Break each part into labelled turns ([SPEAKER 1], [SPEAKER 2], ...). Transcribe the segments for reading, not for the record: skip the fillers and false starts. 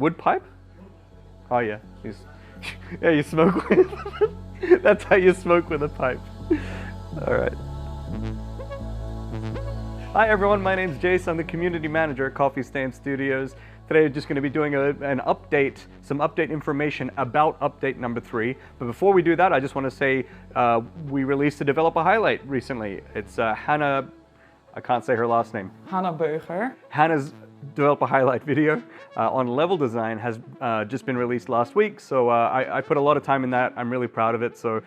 [SPEAKER 1] Wood pipe? Oh yeah, yeah, you smoke with. That's how you smoke with a pipe. All right. Hi everyone, my name's Jace. I'm the community manager at coffeestain Studios. Today we're just going to be doing an update, some update information about update number 3. But before we do that, I just want to say we released a developer highlight recently. It's Hannah, I can't say her last name.
[SPEAKER 2] Hannah Beuger.
[SPEAKER 1] Hannah's developer highlight video on level design has just been released last week. So I put a lot of time in that. I'm really proud of it. So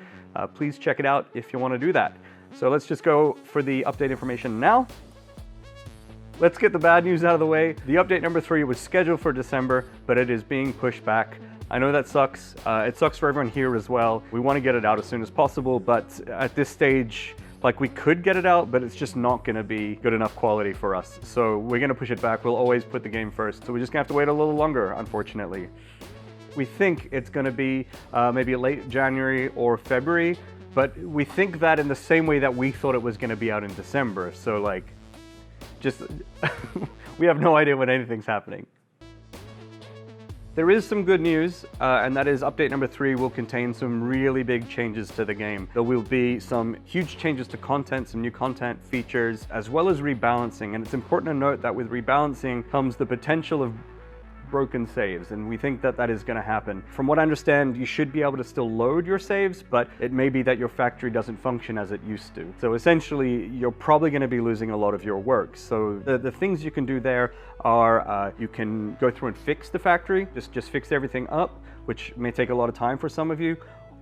[SPEAKER 1] please check it out if you want to do that. So let's just go for the update information now. Let's get the bad news out of the way. The update number 3 was scheduled for December, but it is being pushed back. I know that sucks. It sucks for everyone here as well. We want to get it out as soon as possible, but at this stage, like, we could get it out, but it's just not going to be good enough quality for us. So we're going to push it back. We'll always put the game first. So we're just going to have to wait a little longer, unfortunately. We think it's going to be maybe late January or February, but we think that in the same way that we thought it was going to be out in December. So like, just we have no idea when anything's happening. There is some good news, and that is update number 3 will contain some really big changes to the game. There will be some huge changes to content, some new content features, as well as rebalancing. And it's important to note that with rebalancing comes the potential of broken saves, and we think that that is going to happen. From what I understand, you should be able to still load your saves, but it may be that your factory doesn't function as it used to. So essentially, you're probably going to be losing a lot of your work. So the things you can do there are you can go through and fix the factory, just fix everything up, which may take a lot of time for some of you,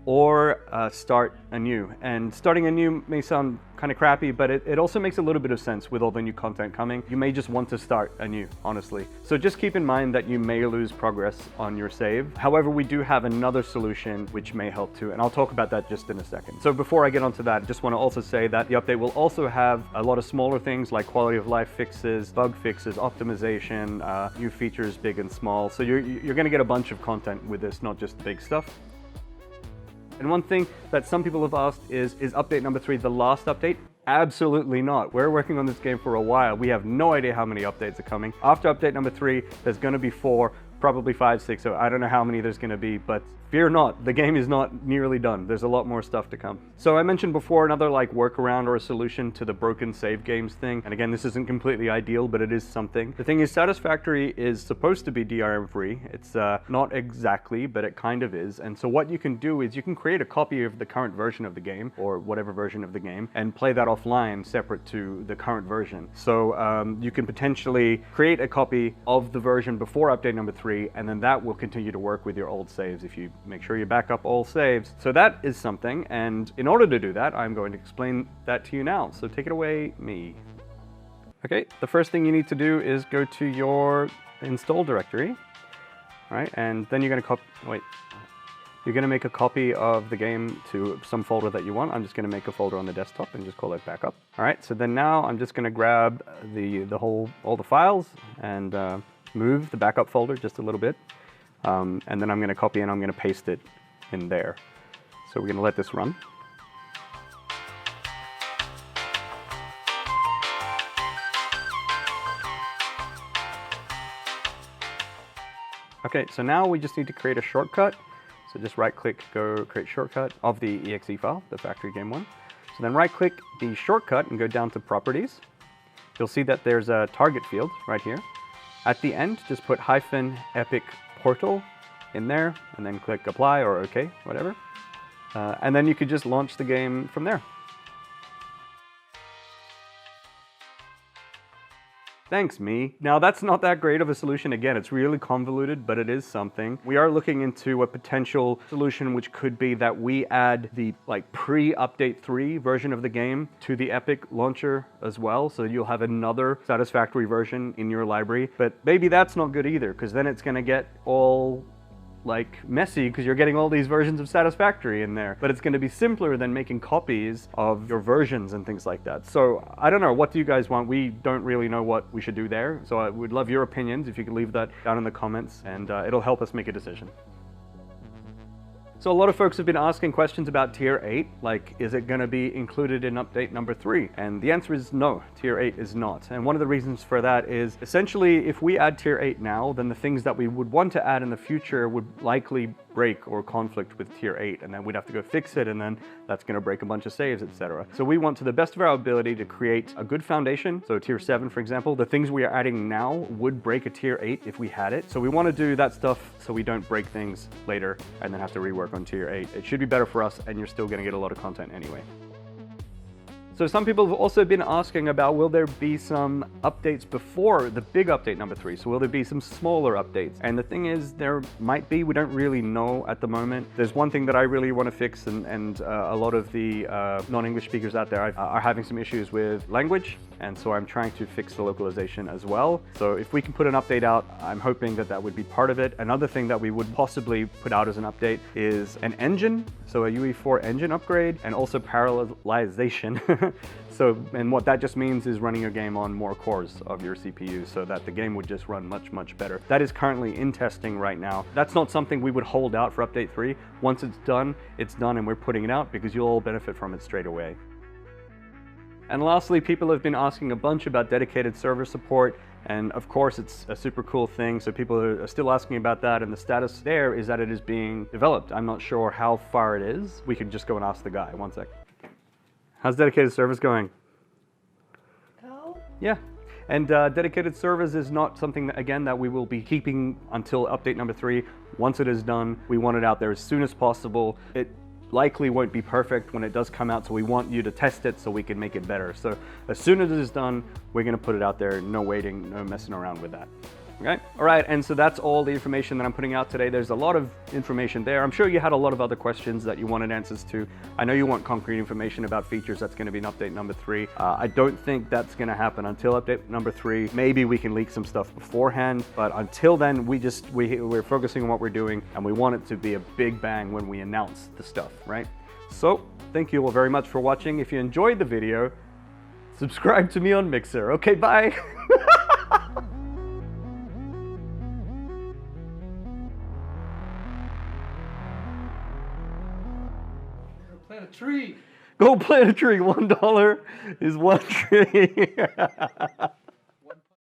[SPEAKER 1] or start anew. And starting anew may sound kind of crappy, but it also makes a little bit of sense with all the new content coming. You may just want to start anew, honestly. So just keep in mind that you may lose progress on your save. However, we do have another solution which may help too, and I'll talk about that just in a second. So before I get onto that, I just want to also say that the update will also have a lot of smaller things like quality of life fixes, bug fixes, optimization, new features, big and small. So you're going to get a bunch of content with this, not just the big stuff. And one thing that some people have asked is update number 3 the last update? Absolutely not. We're working on this game for a while. We have no idea how many updates are coming. After update number 3, there's going to be 4, probably 5, 6, so I don't know how many there's going to be, but fear not, the game is not nearly done. There's a lot more stuff to come. So I mentioned before another like workaround or a solution to the broken save games thing. And again, this isn't completely ideal, but it is something. The thing is, Satisfactory is supposed to be DRM free. It's not exactly, but it kind of is. And so what you can do is you can create a copy of the current version of the game, or whatever version of the game, and play that offline separate to the current version. So you can potentially create a copy of the version before update number 3, and then that will continue to work with your old saves if you make sure you back up all saves. So that is something, and in order to do that, I'm going to explain that to you now. So take it away, me. Okay, the first thing you need to do is go to your install directory, all right, and then you're going to you're going to make a copy of the game to some folder that you want. I'm just going to make a folder on the desktop and just call it backup. All right, so then now I'm just going to grab all the files and move the backup folder just a little bit. And then I'm going to copy and I'm going to paste it in there. So we're going to let this run. Okay, so now we just need to create a shortcut. So just right click, go create shortcut of the exe file, the factory game one. So then right click the shortcut and go down to properties. You'll see that there's a target field right here. At the end, just put -epic portal in there and then click apply or OK, whatever. And then you could just launch the game from there. Thanks, me. Now that's not that great of a solution. Again, it's really convoluted, but it is something. We are looking into a potential solution which could be that we add the pre-update 3 version of the game to the Epic launcher as well. So you'll have another Satisfactory version in your library, but maybe that's not good either, because then it's gonna get all messy because you're getting all these versions of Satisfactory in there. But it's going to be simpler than making copies of your versions and things like that. So I don't know, what do you guys want? We don't really know what we should do there. So I would love your opinions if you could leave that down in the comments, and it'll help us make a decision. So a lot of folks have been asking questions about Tier 8, like is it going to be included in update number 3? And the answer is no, Tier 8 is not. And one of the reasons for that is essentially if we add Tier 8 now, then the things that we would want to add in the future would likely break or conflict with Tier 8, and then we'd have to go fix it, and then that's going to break a bunch of saves, etc. So we want to the best of our ability to create a good foundation. So Tier 7, for example, the things we are adding now would break a Tier 8 if we had it. So we want to do that stuff so we don't break things later and then have to rework on Tier 8. It should be better for us, and you're still going to get a lot of content anyway. So some people have also been asking about, will there be some updates before the big update number 3? So will there be some smaller updates? And the thing is, there might be, we don't really know at the moment. There's one thing that I really want to fix, and a lot of the non-English speakers out there are having some issues with language. And so I'm trying to fix the localization as well. So if we can put an update out, I'm hoping that that would be part of it. Another thing that we would possibly put out as an update is an engine. So a UE4 engine upgrade, and also parallelization. And what that just means is running your game on more cores of your CPU so that the game would just run much, much better. That is currently in testing right now. That's not something we would hold out for update 3. Once it's done, and we're putting it out because you'll all benefit from it straight away. And lastly, people have been asking a bunch about dedicated server support, and of course it's a super cool thing, so people are still asking about that, and the status there is that it is being developed. I'm not sure how far it is. We could just go and ask the guy. One sec. How's dedicated servers going?
[SPEAKER 2] Go?
[SPEAKER 1] Yeah. And dedicated servers is not something that, again, that we will be keeping until update number 3. Once it is done, we want it out there as soon as possible. It likely won't be perfect when it does come out, so we want you to test it so we can make it better. So as soon as it is done, we're going to put it out there. No waiting, no messing around with that. Okay? All right, and so that's all the information that I'm putting out today. There's a lot of information there. I'm sure you had a lot of other questions that you wanted answers to. I know you want concrete information about features. That's going to be in update number 3. I don't think that's going to happen until update number 3. Maybe we can leak some stuff beforehand, but until then, we're focusing on what we're doing, and we want it to be a big bang when we announce the stuff, right? So thank you all very much for watching. If you enjoyed the video, subscribe to me on Mixer. Okay, bye.
[SPEAKER 2] Plant a tree.
[SPEAKER 1] Go plant a tree. $1 is one tree.